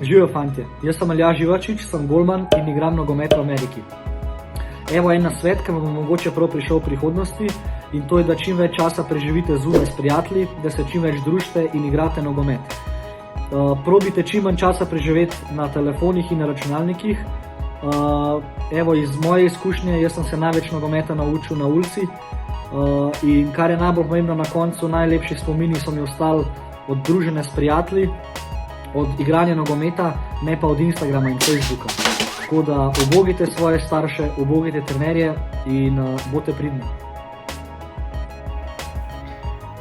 Živijo fantje, jaz sem Aljaž Ivačič, sem golman in igram nogomet v Ameriki. Evo en nasvet, ki vam bo mogoče prav prišel v prihodnosti, in to je, da čim več časa preživite zunaj s prijatelji, da se čim več družite in igrate nogomet. Probite čim manj časa preživeti na telefonih in na računalnikih. Evo iz moje izkušnje, jaz sem se največ nogometa naučil na ulici in kar je najbolj pomembno na koncu, najlepši spomini so mi ostali od druženja s prijatelji, od igranja nogometa, ne pa od Instagrama in Facebooka. Tako da ubogite svoje starše, ubogite trenerje in bote pridni.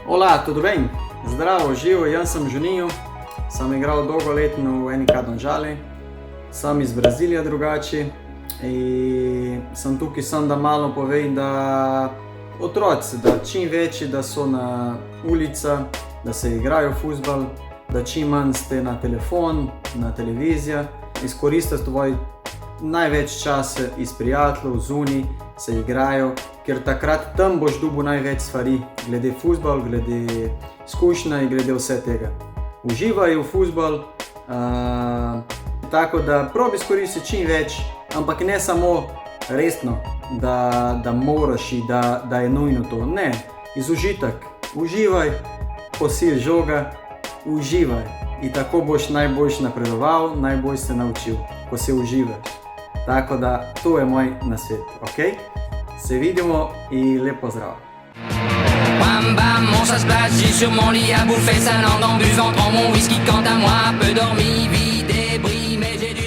Olá, tudo bem? Zdravo, živo, jaz sem Juninho, sem igral dolgoletno v NK Domžale, sem iz Brazilije drugače in sem tukaj sem, da malo povem, da otroci, da čim večji, da so na ulica, da se igrajo fuzbal, da čim manj ste na telefon, na televizijo, izkoristite svoj največ časa iz prijateljev, zunaj, se igrajo, ker takrat tam boš dobil največ stvari, glede fuzbal, glede izkušnja in glede vse tega. Uživaj v fuzbal, tako da probi izkoristiti čim več, ampak ne samo resno, da moraš in da je nujno to. Ne, iz užitek, uživaj, posil žoga, uživaj in tako boš najboljš napredoval, najbolj se naučil, ko se uživaš. Tako da to je moj nasvet, ok? Se vidimo in lep pozdrav! Bam bam, on ça se place, j'ai sur mon lit à bouffer sa langue en buvant, prends mon whisky quant à moi, peu dormi, vie débris, mais j'ai du